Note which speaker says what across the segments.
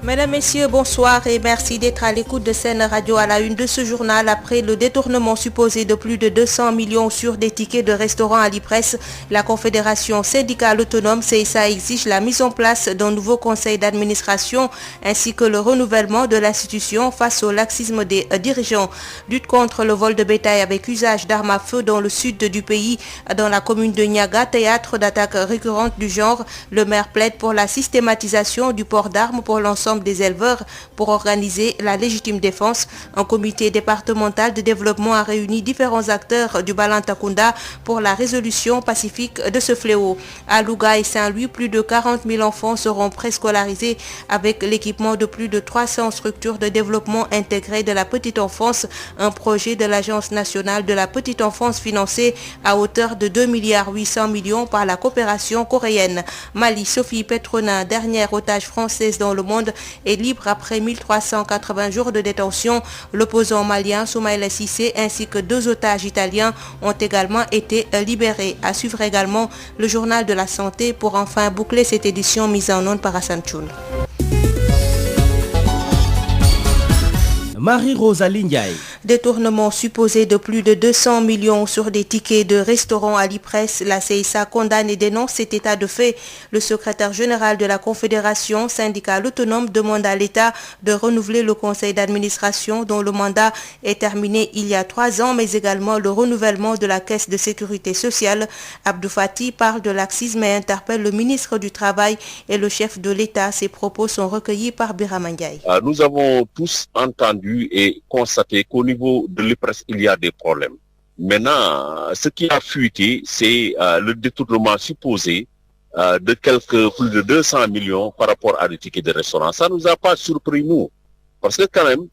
Speaker 1: Mesdames, Messieurs, bonsoir et merci d'être à l'écoute de Sen Radio à la une de ce journal. Après le détournement supposé de plus de 200 millions sur des tickets de restaurant à l'IPRES, la Confédération syndicale autonome CSA exige la mise en place d'un nouveau conseil d'administration ainsi que le renouvellement de l'institution face au laxisme des dirigeants. Lutte contre le vol de bétail avec usage d'armes à feu dans le sud du pays, dans la commune de Niaga, théâtre d'attaques récurrentes du genre. Le maire plaide pour la systématisation du port d'armes pour l'ensemble des éleveurs pour organiser la légitime défense. Un comité départemental de développement a réuni différents acteurs du Balantakunda pour la résolution pacifique de ce fléau. À Louga et Saint-Louis, plus de 40 000 enfants seront préscolarisés avec l'équipement de plus de 300 structures de développement intégré de la petite enfance, un projet de l'Agence nationale de la petite enfance financé à hauteur de 2,8 milliards par la coopération coréenne. Mali, Sophie Petronin, dernière otage française dans le monde, est libre après 1380 jours de détention. L'opposant malien Soumaïla Cissé ainsi que 2 otages italiens ont également été libérés. À suivre également le journal de la santé pour enfin boucler cette édition mise en onde par Hassan Choun.
Speaker 2: Marie-Rosalie Ndiaye.
Speaker 1: Détournement supposé de plus de 200 millions sur des tickets de restaurant à l'IPRES. La CSA condamne et dénonce cet état de fait. Le secrétaire général de la Confédération syndicale autonome demande à l'État de renouveler le conseil d'administration dont le mandat est terminé il y a 3 ans, mais également le renouvellement de la caisse de sécurité sociale. Abdou Fati parle de laxisme et interpelle le ministre du Travail et le chef de l'État. Ses propos sont recueillis par Birama Ndiaye.
Speaker 3: Nous avons tous entendu et constaté qu'au niveau de l'IPRES, il y a des problèmes. Maintenant, ce qui a fuité, c'est le détournement supposé de plus de 200 millions par rapport à des tickets de restaurant. Ça ne nous a pas surpris, nous, parce que quand même,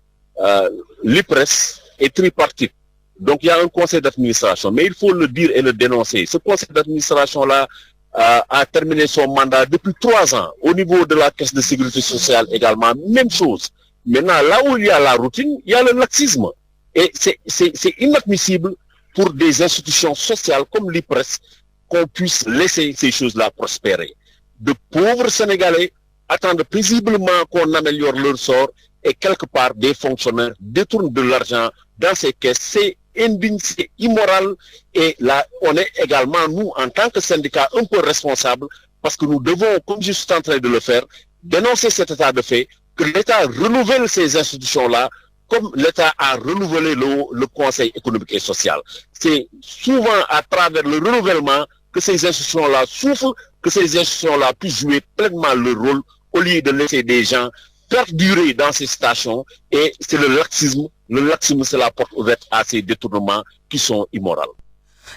Speaker 3: l'IPRES est tripartite. Donc, il y a un conseil d'administration, mais il faut le dire et le dénoncer. Ce conseil d'administration-là a terminé son mandat depuis 3 ans. Au niveau de la caisse de sécurité sociale également, même chose. Maintenant, là où il y a la routine, il y a le laxisme. Et c'est inadmissible pour des institutions sociales comme l'IPRES qu'on puisse laisser ces choses-là prospérer. De pauvres Sénégalais attendent paisiblement qu'on améliore leur sort et quelque part des fonctionnaires détournent de l'argent dans ces caisses. C'est indigne, c'est immoral et là, on est également, nous, en tant que syndicat, un peu responsables parce que nous devons, comme je suis en train de le faire, dénoncer cet état de fait, que l'État renouvelle ces institutions-là comme l'État a renouvelé le Conseil économique et social. C'est souvent à travers le renouvellement que ces institutions-là souffrent, que ces institutions-là puissent jouer pleinement leur rôle au lieu de laisser des gens perdurer dans ces stations. Et c'est le laxisme. Le laxisme, c'est la porte ouverte à ces détournements qui sont immoraux.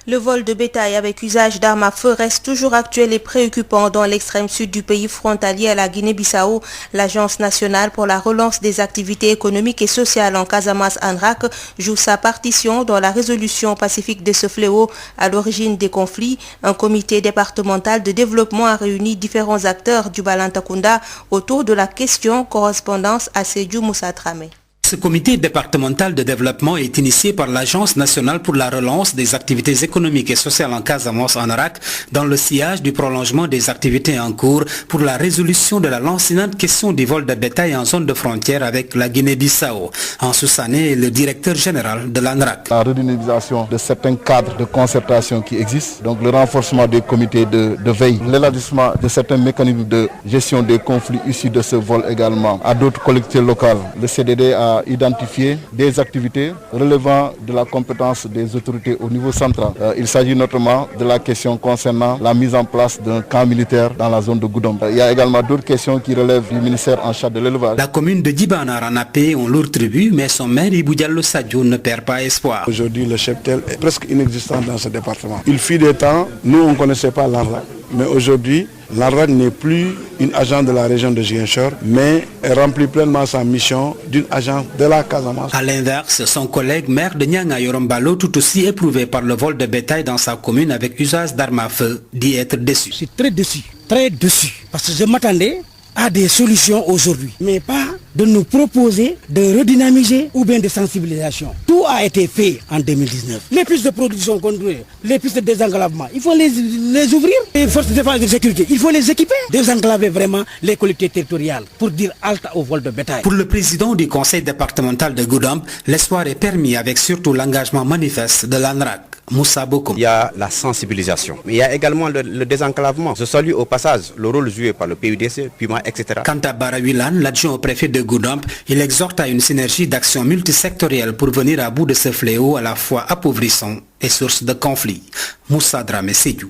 Speaker 1: Le vol de bétail avec usage d'armes à feu reste toujours actuel et préoccupant dans l'extrême sud du pays frontalier à la Guinée-Bissau. L'Agence nationale pour la relance des activités économiques et sociales en Casamance ANRAC joue sa partition dans la résolution pacifique de ce fléau à l'origine des conflits. Un comité départemental de développement a réuni différents acteurs du Balantakunda autour de la question correspondance à Sédhiou Moussa Dramé.
Speaker 4: Ce comité départemental de développement est initié par l'Agence nationale pour la relance des activités économiques et sociales en Casamance ANRAC dans le sillage du prolongement des activités en cours pour la résolution de la lancinante question du vol de bétail en zone de frontière avec la Guinée-Bissau. Ansou Sané est le directeur général de l'ANRAC.
Speaker 5: La redynamisation de certains cadres de concertation qui existent, donc le renforcement des comités de veille, l'élargissement de certains mécanismes de gestion des conflits issus de ce vol également à d'autres collectivités locales. Le CDD a identifier des activités relevant de la compétence des autorités au niveau central. Il s'agit notamment de la question concernant la mise en place d'un camp militaire dans la zone de Goudomp. Il y a également d'autres questions qui relèvent du ministère en charge de l'élevage.
Speaker 4: La commune de Djibanar en a payé un lourd tribut, mais son maire Ibou Diallo Sadio ne perd pas espoir.
Speaker 6: Aujourd'hui, le cheptel est presque inexistant dans ce département. Il fut des temps, nous on ne connaissait pas l'ANRAC, mais aujourd'hui, l'ANRAC n'est plus une agence de la région de Ziguinchor, mais elle remplit pleinement sa mission d'une agence de la Casamance.
Speaker 4: A l'inverse, son collègue maire de Nyanga Yorombalo, tout aussi éprouvé par le vol de bétail dans sa commune avec usage d'armes à feu, dit être déçu.
Speaker 7: Je suis très déçu, parce que je m'attendais à des solutions aujourd'hui, mais pas
Speaker 2: de nous proposer de redynamiser ou bien de sensibilisation. Tout a été fait en 2019. Les pistes de production contrôlées, les pistes de désenclavement, il faut les ouvrir. Les forces de défense et de sécurité, il faut les équiper. Désenclaver vraiment les collectivités territoriales pour dire halte au vol de bétail.
Speaker 4: Pour le président du conseil départemental de Goudomp, l'espoir est permis avec surtout l'engagement manifeste de l'ANRAC. Moussa Bokoum.
Speaker 7: Il y a la sensibilisation, mais il y a également le désenclavement. Je salue au passage le rôle joué par le PUDC, Puma, etc.
Speaker 4: Quant à Barawilan, l'adjoint au préfet de Goudomp, il exhorte à une synergie d'action multisectorielle pour venir à bout de ce fléau à la fois appauvrissant et source de conflits. Moussa Dramé Sédhiou.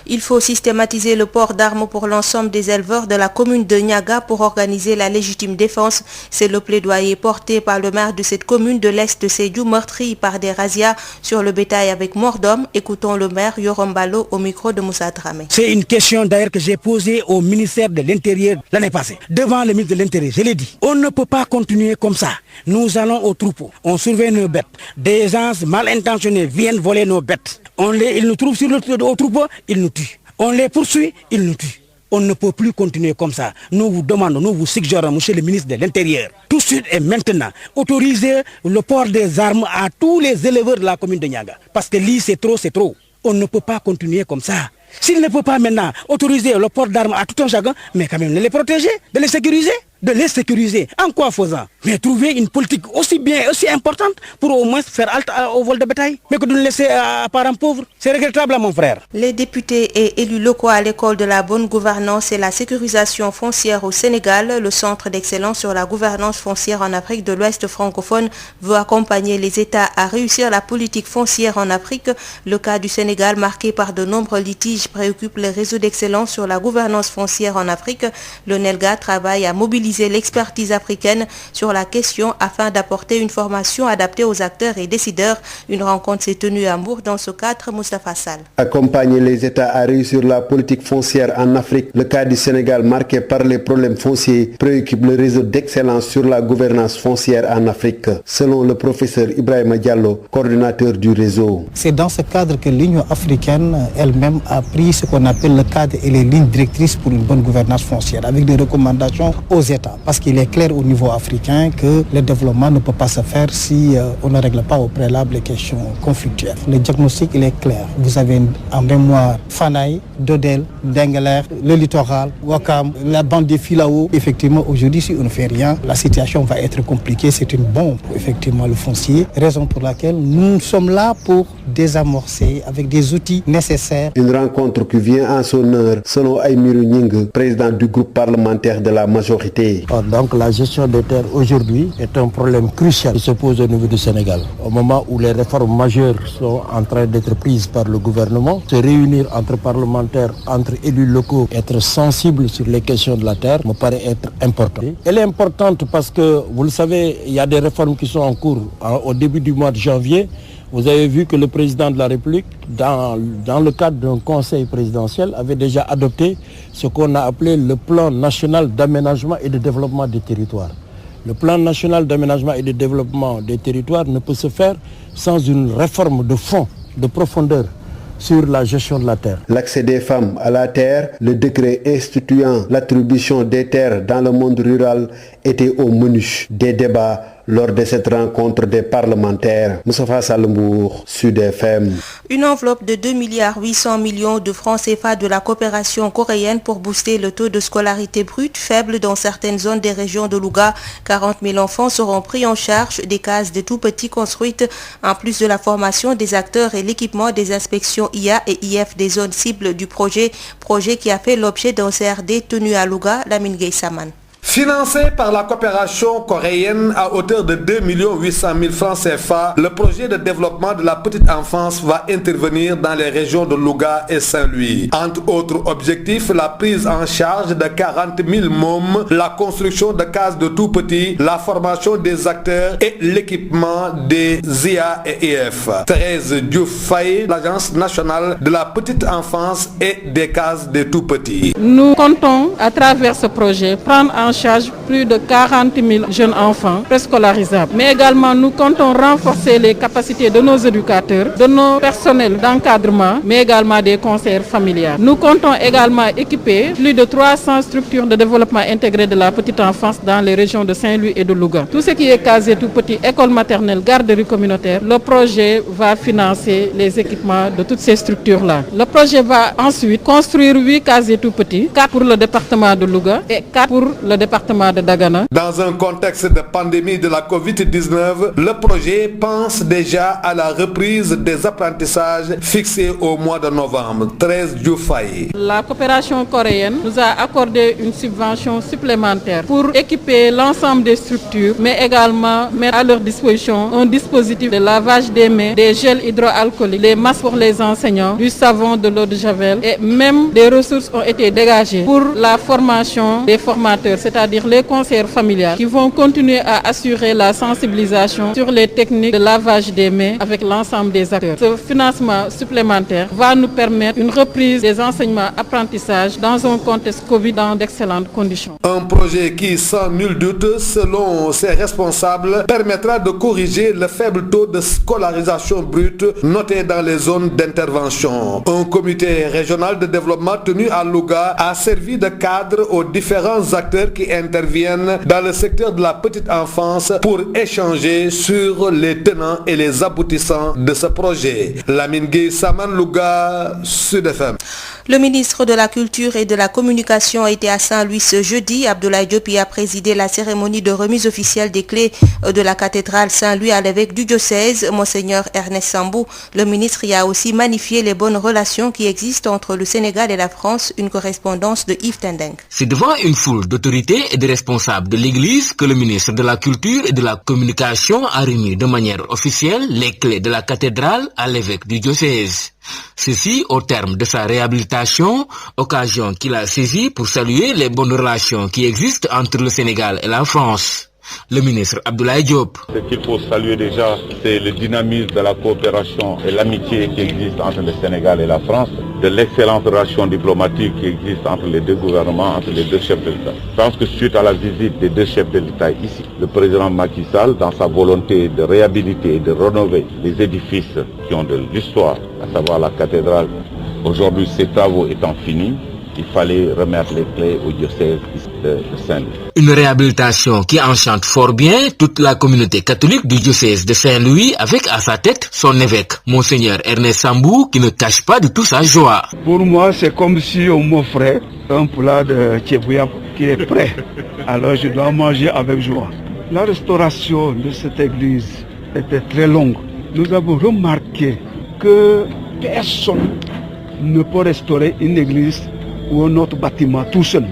Speaker 1: Il faut systématiser le port d'armes pour l'ensemble des éleveurs de la commune de Niaga pour organiser la légitime défense. C'est le plaidoyer porté par le maire de cette commune de l'Est de Sédhiou, meurtri par des razzias sur le bétail avec mort d'homme. Écoutons le maire Yoram Ballo au micro de Moussa Dramé.
Speaker 2: C'est une question d'ailleurs que j'ai posée au ministère de l'Intérieur l'année passée. Devant le ministre de l'Intérieur, je l'ai dit. On ne peut pas continuer comme ça. Nous allons au troupeau, on surveille nos bêtes. Des gens mal intentionnés viennent voler nos bêtes. Ils nous trouvent sur le troupeau, ils nous tuent. On les poursuit, ils nous tuent. On ne peut plus continuer comme ça. Nous vous demandons, nous vous suggérons, monsieur le ministre de l'Intérieur, tout de suite et maintenant, autoriser le port des armes à tous les éleveurs de la commune de Niaga. Parce que lì, c'est trop, c'est trop. On ne peut pas continuer comme ça. S'il ne peut pas maintenant autoriser le port d'armes à tout un chacun, mais quand même de les protéger, de les sécuriser. De les sécuriser. En quoi faisant? Mais trouver une politique aussi bien, aussi importante pour au moins faire halte au vol de bétail. Mais que de nous laisser à parents pauvres. C'est regrettable, mon frère.
Speaker 1: Les députés et élus locaux à l'école de la bonne gouvernance et la sécurisation foncière au Sénégal, le centre d'excellence sur la gouvernance foncière en Afrique de l'Ouest francophone veut accompagner les États à réussir la politique foncière en Afrique. Le cas du Sénégal, marqué par de nombreux litiges, préoccupe les réseaux d'excellence sur la gouvernance foncière en Afrique. Le NELGA travaille à mobiliser l'expertise africaine sur la question afin d'apporter une formation adaptée aux acteurs et décideurs. Une rencontre s'est tenue à Mbour dans ce cadre. Moustapha Sall.
Speaker 8: Accompagner les États à réussir la politique foncière en Afrique. Le cas du Sénégal, marqué par les problèmes fonciers, préoccupe le réseau d'excellence sur la gouvernance foncière en Afrique, selon le professeur Ibrahima Diallo, coordinateur du réseau.
Speaker 9: C'est dans ce cadre que l'Union africaine elle-même a pris ce qu'on appelle le cadre et les lignes directrices pour une bonne gouvernance foncière, avec des recommandations aux États. Parce qu'il est clair au niveau africain que le développement ne peut pas se faire si on ne règle pas au préalable les questions conflictuelles. Le diagnostic, il est clair. Vous avez en mémoire Fanaï, Dodel, Dengeler, le littoral, Wakam, la bande des Filao. Effectivement, aujourd'hui, si on ne fait rien, la situation va être compliquée. C'est une bombe, effectivement, le foncier. Raison pour laquelle nous sommes là pour désamorcer avec des outils nécessaires.
Speaker 8: Une rencontre qui vient en son heure, selon Aïmirou Nying, président du groupe parlementaire de la majorité.
Speaker 9: Donc la gestion des terres aujourd'hui est un problème crucial qui se pose au niveau du Sénégal. Au moment où les réformes majeures sont en train d'être prises par le gouvernement, se réunir entre parlementaires, entre élus locaux, être sensibles sur les questions de la terre me paraît être important. Elle est importante parce que, vous le savez, il y a des réformes qui sont en cours au début du mois de janvier. Vous avez vu que le président de la République, dans le cadre d'un conseil présidentiel, avait déjà adopté ce qu'on a appelé le plan national d'aménagement et de développement des territoires. Le plan national d'aménagement et de développement des territoires ne peut se faire sans une réforme de fond, de profondeur, sur la gestion de la terre.
Speaker 8: L'accès des femmes à la terre, le décret instituant l'attribution des terres dans le monde rural était au menu des débats lors de cette rencontre des parlementaires. Moustapha Salembour, Sud FM.
Speaker 1: Une enveloppe de 2,8 milliards de francs CFA de la coopération coréenne pour booster le taux de scolarité brute faible dans certaines zones des régions de Louga. 40 000 enfants seront pris en charge, des cases de tout petits construites, en plus de la formation des acteurs et l'équipement des inspections IA et IF des zones cibles du projet qui a fait l'objet d'un CRD tenu à Louga. Lamine Gueye Saman.
Speaker 10: Financé par la coopération coréenne à hauteur de 2,8 milliards francs CFA, le projet de développement de la petite enfance va intervenir dans les régions de Louga et Saint-Louis. Entre autres objectifs, la prise en charge de 40 000 mômes, la construction de cases de tout petits, la formation des acteurs et l'équipement des IA et IF. Thérèse Diouf Faye, l'Agence nationale de la petite enfance et des cases de tout petits.
Speaker 11: Nous comptons à travers ce projet prendre en charge plus de 40 000 jeunes enfants préscolarisables. Mais également, nous comptons renforcer les capacités de nos éducateurs, de nos personnels d'encadrement, mais également des conseillers familiales. Nous comptons également équiper plus de 300 structures de développement intégré de la petite enfance dans les régions de Saint-Louis et de Louga. Tout ce qui est casier tout petit, école maternelle, garderie communautaire, le projet va financer les équipements de toutes ces structures-là. Le projet va ensuite construire 8 casiers tout petits, 4 pour le département de Louga et 4 pour le département de Dagana.
Speaker 10: Dans un contexte de pandémie de la Covid-19, le projet pense déjà à la reprise des apprentissages fixés au mois de novembre. 13 Dioufay.
Speaker 11: La coopération coréenne nous a accordé une subvention supplémentaire pour équiper l'ensemble des structures, mais également mettre à leur disposition un dispositif de lavage des mains, des gels hydroalcooliques, des masques pour les enseignants, du savon, de l'eau de javel et même des ressources ont été dégagées pour la formation des formateurs, c'est-à-dire les conseillers familiales qui vont continuer à assurer la sensibilisation sur les techniques de lavage des mains avec l'ensemble des acteurs. Ce financement supplémentaire va nous permettre une reprise des enseignements-apprentissages dans un contexte Covid dans d'excellentes conditions.
Speaker 10: Un projet qui, sans nul doute, selon ses responsables, permettra de corriger le faible taux de scolarisation brute noté dans les zones d'intervention. Un comité régional de développement tenu à Louga a servi de cadre aux différents acteurs qui interviennent dans le secteur de la petite enfance pour échanger sur les tenants et les aboutissants de ce projet. Lamine Gueye, Saman, Louga, Sud FM.
Speaker 1: Le ministre de la Culture et de la Communication a été à Saint-Louis ce jeudi. Abdoulaye Diop y a présidé la cérémonie de remise officielle des clés de la cathédrale Saint-Louis à l'évêque du diocèse, Monseigneur Ernest Sambou. Le ministre y a aussi magnifié les bonnes relations qui existent entre le Sénégal et la France. Une correspondance de Yves Tendeng.
Speaker 12: C'est devant une foule d'autorités et de responsables de l'Église que le ministre de la Culture et de la Communication a remis de manière officielle les clés de la cathédrale à l'évêque du diocèse. Ceci au terme de sa réhabilitation, occasion qu'il a saisie pour saluer les bonnes relations qui existent entre le Sénégal et la France. Le ministre Abdoulaye Diop.
Speaker 13: Ce qu'il faut saluer déjà, c'est le dynamisme de la coopération et l'amitié qui existe entre le Sénégal et la France, de l'excellente relation diplomatique qui existe entre les deux gouvernements, entre les deux chefs de l'État. Je pense que suite à la visite des deux chefs de l'État ici, le président Macky Sall, dans sa volonté de réhabiliter et de rénover les édifices qui ont de l'histoire, à savoir la cathédrale, aujourd'hui ces travaux étant finis, il fallait remettre les clés au diocèse de Saint-Louis.
Speaker 12: Une réhabilitation qui enchante fort bien toute la communauté catholique du diocèse de Saint-Louis avec à sa tête son évêque, Monseigneur Ernest Sambou, qui ne cache pas du tout sa joie.
Speaker 14: Pour moi, c'est comme si on m'offrait un plat de tchébouya qui est prêt. Alors je dois manger avec joie. La restauration de cette église était très longue. Nous avons remarqué que personne ne peut restaurer une église ou un autre bâtiment tout seul.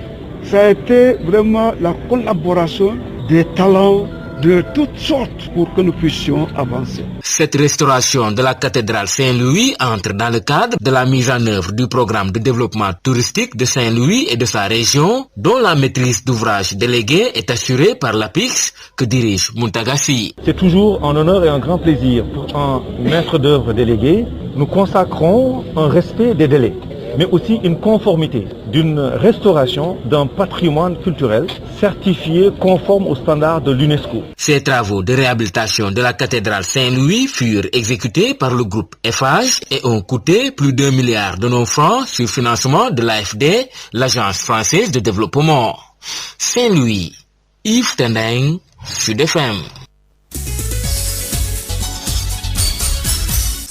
Speaker 14: Ça a été vraiment la collaboration des talents de toutes sortes pour que nous puissions avancer.
Speaker 12: Cette restauration de la cathédrale Saint-Louis entre dans le cadre de la mise en œuvre du programme de développement touristique de Saint-Louis et de sa région, dont la maîtrise d'ouvrage déléguée est assurée par l'APIX que dirige Muntagassi.
Speaker 15: C'est toujours un honneur et un grand plaisir pour un maître d'œuvre délégué. Nous consacrons un respect des délais, mais aussi une conformité d'une restauration d'un patrimoine culturel certifié conforme aux standards de l'UNESCO.
Speaker 12: Ces travaux de réhabilitation de la cathédrale Saint-Louis furent exécutés par le groupe Eiffage et ont coûté plus d'1 milliard de nos francs sur financement de l'AFD, l'Agence française de développement. Saint-Louis, Yves Tendeng, Sud FM.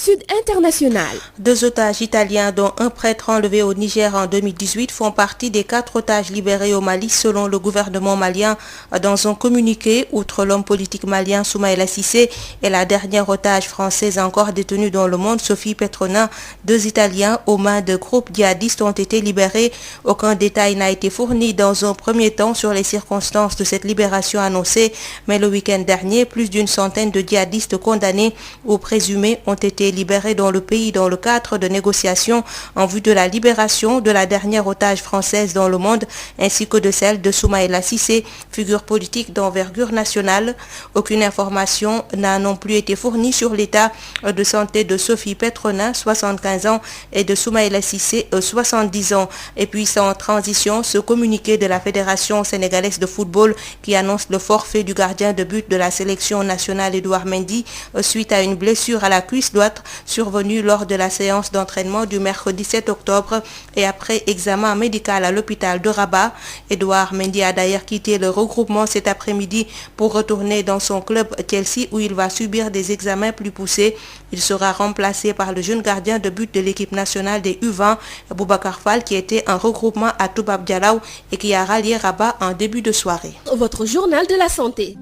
Speaker 1: Sud International. 2 otages italiens, dont un prêtre enlevé au Niger en 2018, font partie des 4 otages libérés au Mali selon le gouvernement malien. Dans un communiqué, outre l'homme politique malien Soumaïla Cissé et la dernière otage française encore détenue dans le monde, Sophie Petronin, 2 Italiens aux mains de groupes djihadistes ont été libérés. Aucun détail n'a été fourni dans un premier temps sur les circonstances de cette libération annoncée, mais le week-end dernier, plus d'100 de djihadistes condamnés ou présumés ont été libérés dans le pays dans le cadre de négociations en vue de la libération de la dernière otage française dans le monde, ainsi que de celle de Soumaïla Cissé, figure politique d'envergure nationale. Aucune information n'a non plus été fournie sur l'état de santé de Sophie Petronin, 75 ans, et de Soumaïla Cissé, 70 ans. Et puis sans transition, ce communiqué de la Fédération sénégalaise de football qui annonce le forfait du gardien de but de la sélection nationale Edouard Mendy suite à une blessure à la cuisse droite survenue lors de la séance d'entraînement du mercredi 7 octobre et après examen médical à l'hôpital de Rabat. Edouard Mendy a d'ailleurs quitté le regroupement cet après-midi pour retourner dans son club Chelsea où il va subir des examens plus poussés. Il sera remplacé par le jeune gardien de but de l'équipe nationale des U20, Boubacar Fall, qui était un regroupement à Toubab Dialaw et qui a rallié Rabat en début de soirée.
Speaker 16: Votre journal de la santé.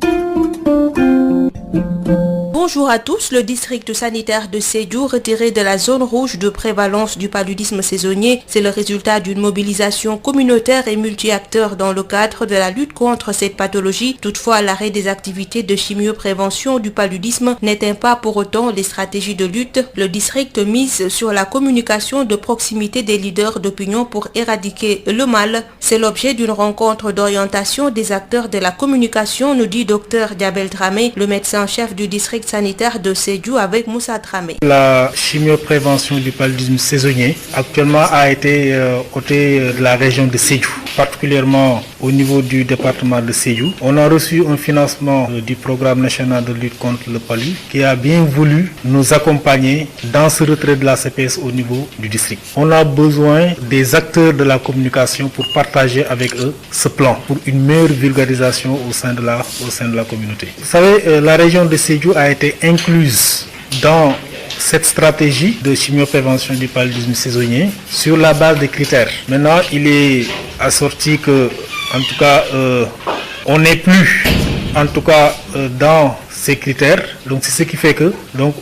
Speaker 1: Bonjour à tous. Le district sanitaire de Sédhiou retiré de la zone rouge de prévalence du paludisme saisonnier, c'est le résultat d'une mobilisation communautaire et multi-acteurs dans le cadre de la lutte contre cette pathologie. Toutefois, l'arrêt des activités de chimioprévention du paludisme n'éteint pas pour autant les stratégies de lutte. Le district mise sur la communication de proximité des leaders d'opinion pour éradiquer le mal. C'est l'objet d'une rencontre d'orientation des acteurs de la communication, nous dit Dr Diabel Dramé, le médecin-chef du district sanitaire de Sédhiou avec Moussa Dramé.
Speaker 17: La chimioprévention du paludisme saisonnier actuellement a été ôtée de la région de Sédhiou, particulièrement au niveau du département de Sédhiou. On a reçu un financement du programme national de lutte contre le palud qui a bien voulu nous accompagner dans ce retrait de la CPS au niveau du district. On a besoin des acteurs de la communication pour partager avec eux ce plan pour une meilleure vulgarisation au sein de la communauté. Vous savez, la région de Sédhiou a été incluse dans cette stratégie de chimioprévention du paludisme saisonnier sur la base des critères. Maintenant, il est assorti que, en tout cas, on n'est plus, en tout cas, dans ces critères. Donc c'est ce qui fait que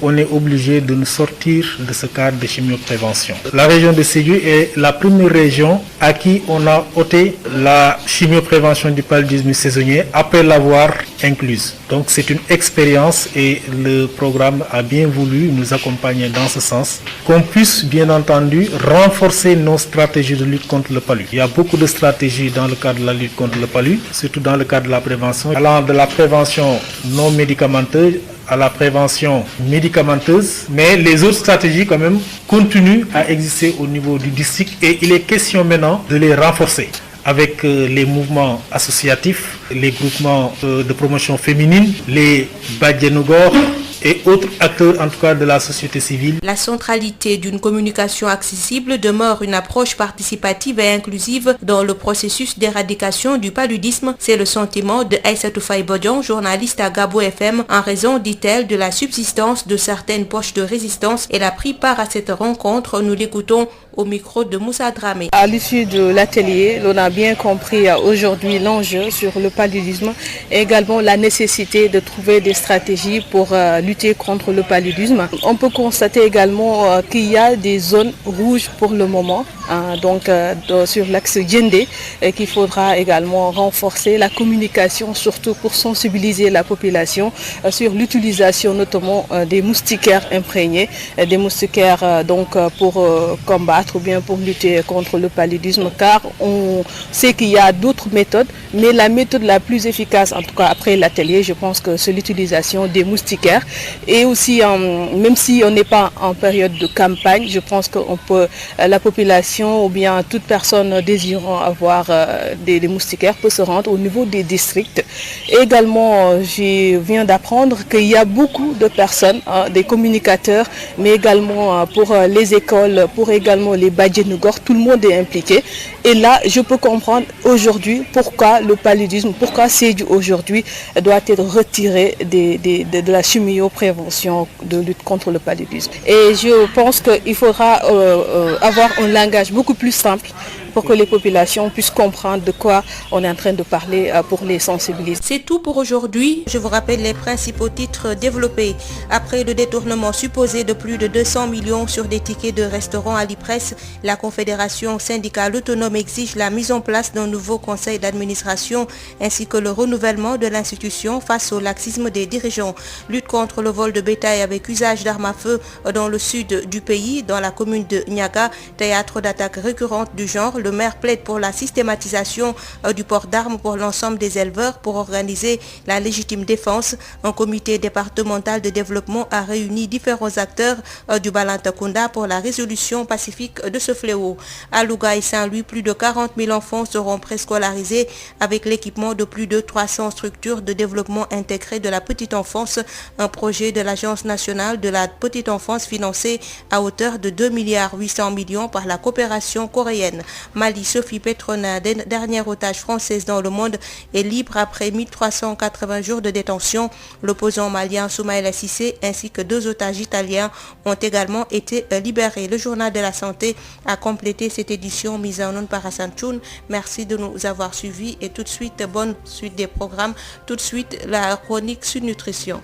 Speaker 17: on est obligé de nous sortir de ce cadre de chimioprévention. La région de Sédhiou est la première région à qui on a ôté la chimioprévention du paludisme saisonnier après l'avoir incluse. Donc c'est une expérience et le programme a bien voulu nous accompagner dans ce sens, qu'on puisse bien entendu renforcer nos stratégies de lutte contre le palud. Il y a beaucoup de stratégies dans le cadre de la lutte contre le palud, surtout dans le cadre de la prévention, allant de la prévention non médicamenteuse à la prévention médicamenteuse, mais les autres stratégies quand même continuent à exister au niveau du district et il est question maintenant de les renforcer avec les mouvements associatifs, les groupements de promotion féminine, les Badjenogor et autres acteurs en tout cas de la société civile.
Speaker 1: La centralité d'une communication accessible demeure une approche participative et inclusive dans le processus d'éradication du paludisme. C'est le sentiment de Aïssatou Faye Bodian, journaliste à Gabo FM, en raison, dit-elle, de la subsistance de certaines poches de résistance. Elle a pris part à cette rencontre. Nous l'écoutons au micro de Moussa Dramé.
Speaker 18: À l'issue de l'atelier, on a bien compris aujourd'hui l'enjeu sur le paludisme et également la nécessité de trouver des stratégies pour lutter contre le paludisme. On peut constater également qu'il y a des zones rouges pour le moment, sur l'axe Djendé, et qu'il faudra également renforcer la communication, surtout pour sensibiliser la population sur l'utilisation notamment des moustiquaires imprégnés, des moustiquaires pour combattre ou bien pour lutter contre le paludisme, car on sait qu'il y a d'autres méthodes, mais la méthode la plus efficace, en tout cas après l'atelier, je pense que c'est l'utilisation des moustiquaires. Et aussi, même si on n'est pas en période de campagne, je pense que la population ou bien toute personne désirant avoir des moustiquaires peut se rendre au niveau des districts. Et également, je viens d'apprendre qu'il y a beaucoup de personnes, des communicateurs, mais également pour les écoles, pour également les Badjenogor, tout le monde est impliqué. Et là, je peux comprendre aujourd'hui pourquoi le paludisme, pourquoi Sédhiou aujourd'hui doit être retiré de la chimioprévention de lutte contre le paludisme. Et je pense qu'il faudra avoir un langage beaucoup plus simple pour que les populations puissent comprendre de quoi on est en train de parler pour les sensibiliser.
Speaker 1: C'est tout pour aujourd'hui. Je vous rappelle les principaux titres développés. Après le détournement supposé de plus de 200 millions sur des tickets de restaurants à l'IPRES, la Confédération syndicale autonome exige la mise en place d'un nouveau conseil d'administration ainsi que le renouvellement de l'institution face au laxisme des dirigeants. Lutte contre le vol de bétail avec usage d'armes à feu dans le sud du pays, dans la commune de Niaga, théâtre d'attaques récurrentes du genre. Le maire plaide pour la systématisation du port d'armes pour l'ensemble des éleveurs pour organiser la légitime défense. Un comité départemental de développement a réuni différents acteurs du Balantakunda pour la résolution pacifique de ce fléau. À Louga et Saint-Louis, plus de 40 000 enfants seront préscolarisés avec l'équipement de plus de 300 structures de développement intégré de la petite enfance, un projet de l'Agence nationale de la petite enfance financé à hauteur de 2,8 milliards par la coopération coréenne. Mali, Sophie Petronin, dernière otage française dans le monde, est libre après 1380 jours de détention. L'opposant malien Soumaïla Cissé ainsi que 2 otages italiens ont également été libérés. Le journal de la santé a complété cette édition mise en onde par Hassan Choun. Merci de nous avoir suivis et tout de suite, bonne suite des programmes. Tout de suite, la chronique Sud Nutrition.